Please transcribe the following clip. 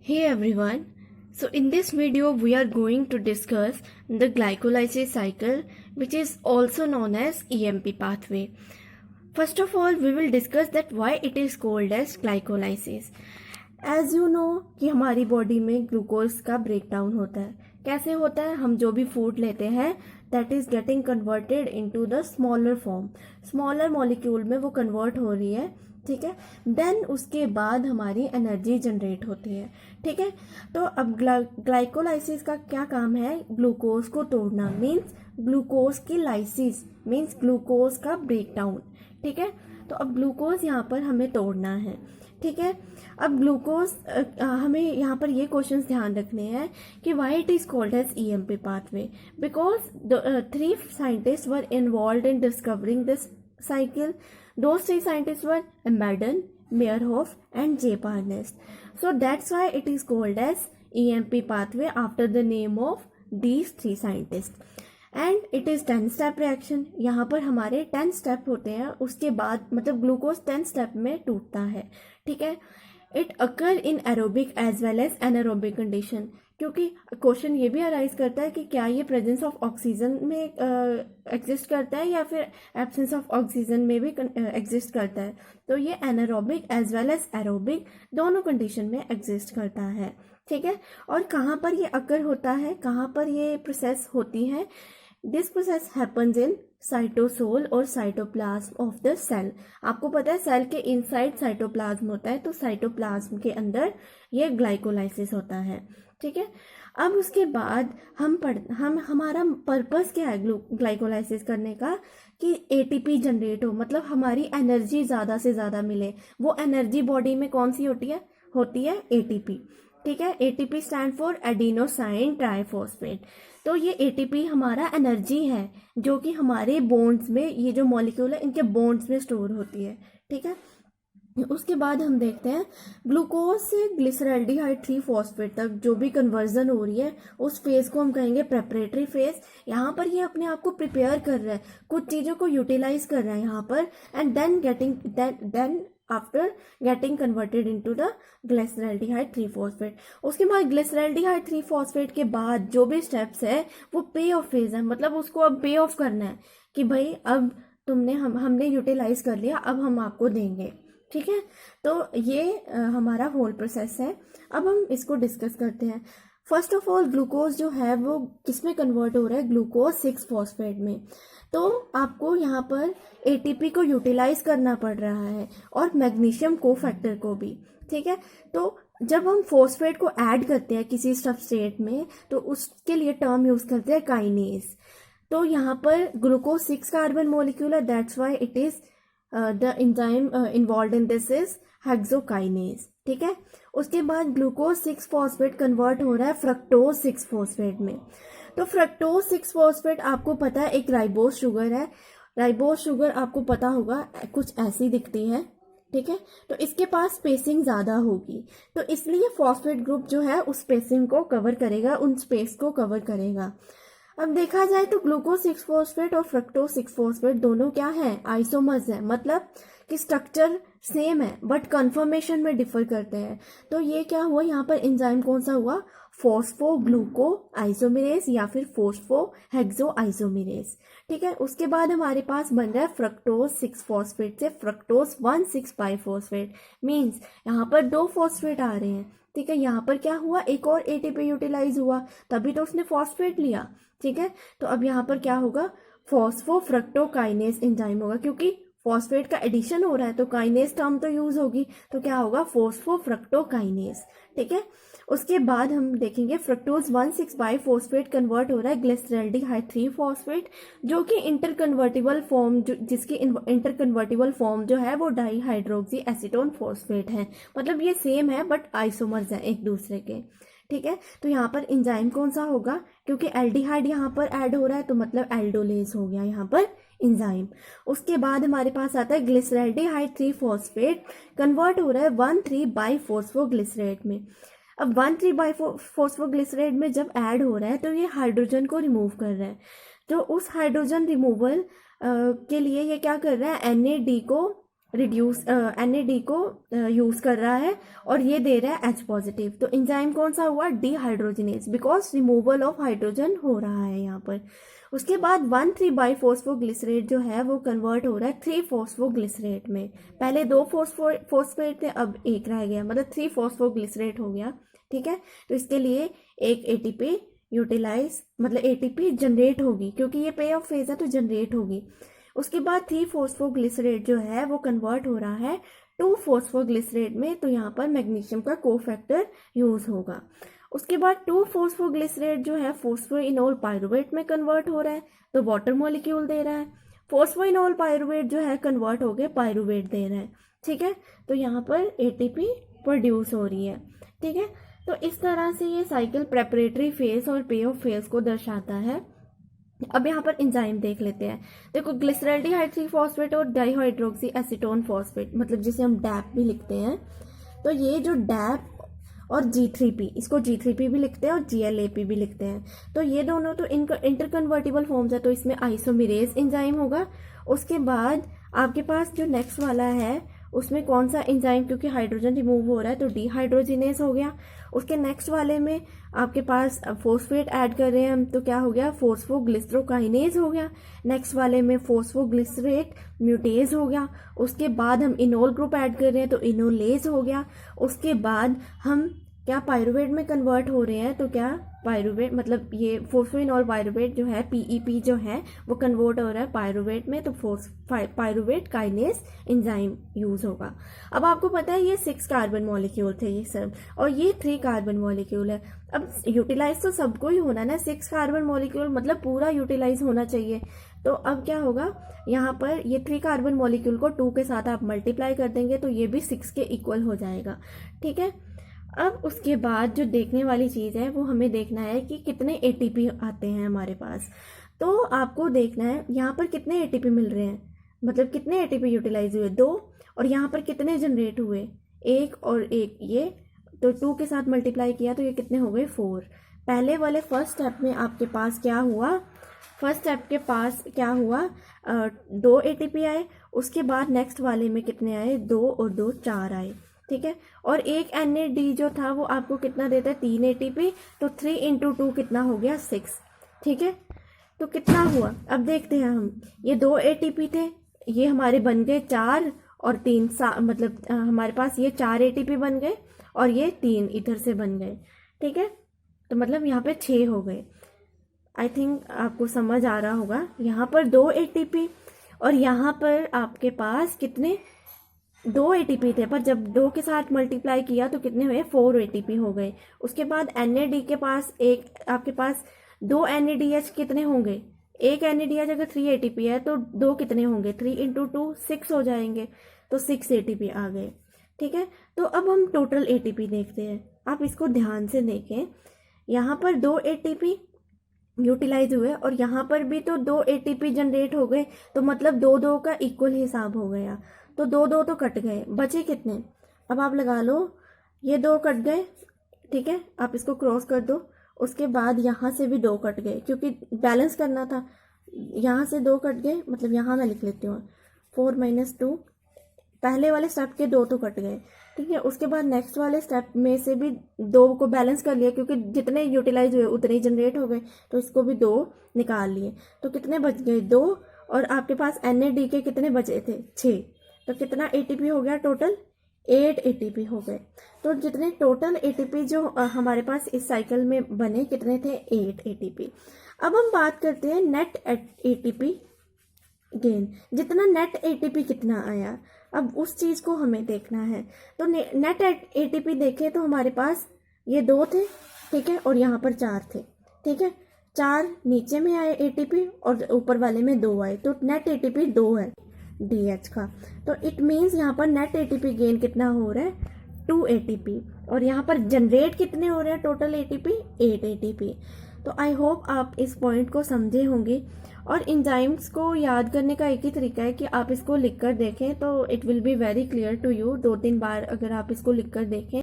Hey everyone, so in this video we are going to discuss the glycolysis cycle, which is also known as EMP pathway. First of all, we will discuss that why it is called as glycolysis. As you know कि हमारी body में glucose का breakdown होता है. कैसे होता है? हम जो भी फूड लेते हैं that is getting converted into the smaller form, smaller molecule में वो कन्वर्ट हो रही है. ठीक है, देन उसके बाद हमारी एनर्जी जनरेट होती है. ठीक है, तो अब ग्लाइकोलाइसिस का क्या काम है? ग्लूकोज को तोड़ना, मीन्स ग्लूकोज की लाइसिस मीन्स ग्लूकोज का ब्रेकडाउन. ठीक है, तो अब ग्लूकोज यहाँ पर हमें तोड़ना है. ठीक है, अब ग्लूकोज हमें यहाँ पर ये क्वेश्चंस ध्यान रखने हैं कि why it is called as EMP pathway. Because 3 scientist were involved in discovering this cycle. Those 3 scientists were Emaden, Meyerhof and J. Parnes. So that's why it is called as EMP pathway after the name of these 3 scientists. And it is 10 step reaction. यहाँ पर हमारे 10 step होते हैं. उसके बाद मतलब glucose 10 step में टूटता है. ठीक है, it occur in aerobic as well as anaerobic condition. क्योंकि क्वेश्चन ये भी अराइज करता है कि क्या ये प्रेजेंस ऑफ ऑक्सीजन में एग्जिस्ट करता है या फिर एब्सेंस ऑफ ऑक्सीजन में भी एग्जिस्ट करता है. तो ये anaerobic as well as aerobic दोनों कंडीशन में एग्जिस्ट करता है. ठीक है, और कहाँ पर ये अकर होता है, कहाँ पर ये प्रोसेस होती है? This process happens in cytosol और साइटोप्लाज्म ऑफ द सेल. आपको पता है सेल के इनसाइड साइटोप्लाज्म होता है, तो साइटोप्लाज्म के अंदर ये ग्लाइकोलाइसिस होता है. ठीक है, अब उसके बाद हम हमारा पर्पस क्या है ग्लाइकोलाइसिस करने का? कि एटीपी जनरेट हो, मतलब हमारी एनर्जी ज़्यादा से ज़्यादा मिले. वो एनर्जी बॉडी में कौन सी होती है एटीपी. ठीक है, ATP stand for adenosine triphosphate. तो ये एटीपी हमारा एनर्जी है जो कि हमारे बोन्स में, ये जो मॉलिक्यूल है इनके बोन्स में स्टोर होती है. ठीक है, उसके बाद हम देखते हैं ग्लूकोज से ग्लिसरल्डिहाइड 3 फॉस्फेट तक जो भी कन्वर्जन हो रही है उस फेज को हम कहेंगे प्रेपरेटरी फेज. यहाँ पर ये अपने आप को प्रिपेयर कर रहा है, कुछ चीज़ों को यूटिलाइज कर रहा है यहाँ पर. And then after getting converted into the glyceraldehyde 3 phosphate. उसके बाद ग्लिसरल्डिहाइड 3 फॉस्फेट के बाद जो भी स्टेप्स है वो पे ऑफ फेज है. मतलब उसको अब पे ऑफ करना है कि भाई अब हमने यूटिलाइज कर लिया, अब हम आपको देंगे. ठीक है, तो ये हमारा होल प्रोसेस है. अब हम इसको डिस्कस करते हैं. फर्स्ट ऑफ ऑल ग्लूकोज जो है वो किस में कन्वर्ट हो रहा है? ग्लूकोज 6 फॉस्फेट में. तो आपको यहाँ पर एटीपी को यूटिलाइज करना पड़ रहा है और मैग्नीशियम कोफैक्टर को भी. ठीक है, तो जब हम फॉस्फेट को ऐड करते हैं किसी सबस्ट्रेट में तो उसके लिए टर्म यूज करते हैं काइनेज. तो यहाँ पर ग्लूकोज 6 कार्बन मॉलिक्यूल है, that's why it is the enzyme involved in this is hexokinase. ठीक है, उसके बाद ग्लूकोज 6 फॉस्फेट कन्वर्ट हो रहा है फ्रक्टोज 6 फॉस्फेट में. तो फ्रक्टोज 6 फॉस्फेट आपको पता है एक राइबोज शुगर है. राइबोज शुगर आपको पता होगा कुछ ऐसी दिखती है. ठीक है, तो इसके पास स्पेसिंग ज़्यादा होगी, तो इसलिए फॉस्फेट ग्रुप जो है उस स्पेसिंग को कवर करेगा, उन स्पेस को कवर करेगा. अब देखा जाए तो ग्लूकोज 6 फॉस्फेट और फ्रक्टोज 6 फॉस्फेट दोनों क्या है? आइसोमर्स है. मतलब कि स्ट्रक्चर सेम है बट कन्फर्मेशन में डिफर करते हैं. तो ये क्या हुआ यहाँ पर? एंजाइम कौन सा हुआ? फॉस्फोग्लूको आइसोमेरेज या फिर फॉस्फो हेक्सो आइसोमेरेज. ठीक है, उसके बाद हमारे पास बन रहा है फ्रक्टोज 6 फॉस्फेट से फ्रक्टोज 1,6 बाइफॉस्फेट. मीन्स यहाँ पर 2 फॉस्फेट आ रहे हैं. ठीक है, यहाँ पर क्या हुआ? एक और एटीपी यूटिलाइज हुआ, तभी तो उसने फॉस्फेट लिया. ठीक है, तो अब यहाँ पर क्या होगा? फॉस्फोफ्रक्टोकाइनेज एंजाइम होगा, क्योंकि फॉस्फेट का एडिशन हो रहा है तो काइनेज टर्म तो यूज होगी, तो क्या होगा? फॉस्फोफ्रक्टोकाइनेज. ठीक है, उसके बाद हम देखेंगे फ्रक्टोज 1,6 बाइफॉस्फेट कन्वर्ट हो रहा है ग्लिसरल्डिहाइड 3 फॉस्फेट, जो कि इंटरकन्वर्टिबल फॉर्म, जिसकी इंटरकन्वर्टिबल फॉर्म जो है वो डाईहाइड्रोक्सी एसीटोन फॉस्फेट है. मतलब ये सेम है बट आइसोमर्स हैं एक दूसरे के. ठीक है, तो यहाँ पर एंजाइम कौन सा होगा? क्योंकि एल्डिहाइड यहाँ पर ऐड हो रहा है तो मतलब एल्डोलेज हो गया यहाँ पर एंजाइम. उसके बाद हमारे पास आता है ग्लिसरल्डिहाइड 3 फॉस्फेट कन्वर्ट हो रहा है 1,3 बाइफॉस्फोग्लिसरेट में. अब 1,3 बाइफॉस्फोग्लिसरेट में जब ऐड हो रहा है तो ये हाइड्रोजन को रिमूव कर रहा है. तो उस हाइड्रोजन रिमूवल के लिए ये क्या कर रहा है? NAD को रिड्यूस NAD को यूज कर रहा है और ये दे रहा है H पॉजिटिव। तो एंजाइम कौन सा हुआ? Dehydrogenase, because removal of hydrogen हो रहा है यहाँ पर। उसके बाद 1,3-बाइफॉस्फोग्लिसरेट जो है वो कन्वर्ट हो रहा है 3-फॉस्फोग्लिसरेट में। पहले 2 फॉस्फेट थे, अब एक रह गया, मतलब 3-फॉस्फोग्लिसरेट हो गया। ठीक है, तो इसके लिए एक ATP यूटिलाइज, मतलब ATP जनरेट होगी, क्योंकि ये पे ऑफ फेज है तो जनरेट होगी। उसके बाद 3-फॉस्फोग्लिसरेट जो है वो कन्वर्ट हो रहा है 2-फॉस्फोग्लिसरेट में, तो यहाँ पर मैग्नीशियम का कोफैक्टर यूज होगा। उसके बाद 2-फॉस्फोग्लिसरेट जो है फॉस्फोइनोल पायरुवेट में कन्वर्ट हो रहा है, तो वाटर मॉलिक्यूल दे रहा है। फॉस्फोइनोल पायरुवेट जो है कन्वर्ट हो गए पायरुवेट दे रहा है। ठीक है, तो यहाँ पर ATP प्रोड्यूस हो रही है। ठीक है, तो इस तरह से ये साइकिल प्रेपरेटरी फेज और पे ऑफ फेज को दर्शाता है। अब यहाँ पर एंजाइम देख लेते हैं। देखो, ग्लिसरल्डिहाइड 3-फॉस्फेट और डाइहाइड्रोक्सी एसीटोन फॉस्फेट, मतलब जिसे हम डैप भी लिखते हैं, तो ये जो डैप और G3P, इसको G3P भी लिखते हैं और GLAP भी लिखते हैं, तो ये दोनों तो इंटरकन्वर्टिबल फॉर्म्स है, तो इसमें आइसोमेरेज एंजाइम होगा। उसके बाद आपके पास जो नेक्स्ट वाला है उसमें कौन सा एंजाइम, क्योंकि हाइड्रोजन रिमूव हो रहा है तो डिहाइड्रोजिनेज हो गया। उसके नेक्स्ट वाले में आपके पास फॉस्फेट ऐड कर रहे हैं हम, तो क्या हो गया? फॉस्फोग्लिसरोकाइनेज हो गया। नेक्स्ट वाले में फॉस्फोग्लिसरेट म्यूटेज हो गया। उसके बाद हम इनोल ग्रुप ऐड कर रहे हैं तो इनोलेज हो गया। उसके बाद हम क्या पायरुवेट में कन्वर्ट हो रहे हैं, तो क्या पायरुवेट, मतलब ये फॉस्फोइनोल पायरुवेट जो है PEP जो है वो कन्वर्ट हो रहा है पायरुवेट में, तो पायरुवेट काइनेज एंजाइम यूज होगा। अब आपको पता है ये 6 कार्बन मॉलिक्यूल थे ये सब, और ये 3 कार्बन मॉलिक्यूल है। अब यूटिलाइज तो सबको ही होना ना, 6 कार्बन मॉलिक्यूल मतलब पूरा यूटिलाइज होना चाहिए। तो अब क्या होगा, यहाँ पर ये 3 कार्बन मॉलिक्यूल को 2 के साथ आप मल्टीप्लाई कर देंगे तो ये भी 6 के इक्वल हो जाएगा। ठीक है, अब उसके बाद जो देखने वाली चीज़ है वो हमें देखना है कि कितने ATP आते हैं हमारे पास। तो आपको देखना है यहाँ पर कितने ATP मिल रहे हैं, मतलब कितने ATP यूटिलाइज हुए, 2, और यहाँ पर कितने जनरेट हुए, 1 और 1, ये तो 2 के साथ मल्टीप्लाई किया तो ये कितने हो गए, 4। पहले वाले फर्स्ट स्टेप में आपके पास क्या हुआ, फर्स्ट स्टेप के पास क्या हुआ, 2 ATP आए। उसके बाद नेक्स्ट वाले में कितने आए, 2 और 2 4 आए। ठीक है, और एक NAD जो था वो आपको कितना देता है, 3 ATP, तो 3 × 2 कितना हो गया, 6। ठीक है, तो कितना हुआ, अब देखते हैं हम। ये 2 ATP थे, ये हमारे बन गए 4 और 3, मतलब हमारे पास ये 4 ATP बन गए और ये 3 इधर से बन गए। ठीक है, तो मतलब यहाँ पे 6 हो गए। आई थिंक आपको समझ आ रहा होगा। यहाँ पर 2 ATP और यहाँ पर आपके पास कितने, 2 ATP थे, पर जब 2 के साथ मल्टीप्लाई किया तो कितने हुए, 4 ATP हो गए। उसके बाद NAD के पास एक, आपके पास 2 NADH कितने होंगे, एक NADH अगर 3 ATP है तो 2 कितने होंगे, 3 × 2 6 हो जाएंगे, तो 6 ATP आ गए। ठीक है, तो अब हम टोटल ATP देखते हैं। आप इसको ध्यान से देखें, यहाँ पर 2 ATP यूटिलाइज हुए और यहाँ पर भी तो 2 ATP जनरेट हो गए, तो मतलब 2-2 का इक्वल हिसाब हो गया, तो 2-2 तो कट गए, बचे कितने, अब आप लगा लो, ये 2 कट गए। ठीक है, आप इसको क्रॉस कर दो। उसके बाद यहाँ से भी 2 कट गए, क्योंकि बैलेंस करना था, यहाँ से 2 कट गए, मतलब यहाँ मैं लिख लेती हूँ 4 - 2, पहले वाले स्टेप के 2 तो कट गए। ठीक है, उसके बाद नेक्स्ट वाले स्टेप में से भी 2 को बैलेंस कर लिया, क्योंकि जितने यूटिलाइज हुए उतने ही जनरेट हो गए, तो इसको भी 2 निकाल लिए, तो कितने बच गए, 2, और आपके पास NAD के कितने बचे थे, 6, तो कितना ATP हो गया टोटल, 8 ATP हो गए। तो जितने टोटल ATP जो हमारे पास इस साइकिल में बने कितने थे, 8 ATP। अब हम बात करते हैं नेट ATP गेन, जितना नेट ATP कितना आया, अब उस चीज़ को हमें देखना है। तो नेट ATP देखें तो हमारे पास ये 2 थे, ठीक है, और यहाँ पर 4 थे। ठीक है, 4 नीचे में आए ATP और ऊपर वाले में 2 आए, तो नेट ATP 2 है DH का। तो इट मीन्स यहाँ पर नेट ATP गेन कितना हो रहा है, 2 ATP, और यहाँ पर जनरेट कितने हो रहे हैं टोटल ATP, 8 ATP। तो आई होप आप इस पॉइंट को समझे होंगे। और एंजाइम्स को याद करने का एक ही तरीका है कि आप इसको लिखकर देखें, तो it will be very clear to you. 2-3 बार अगर आप इसको लिखकर देखें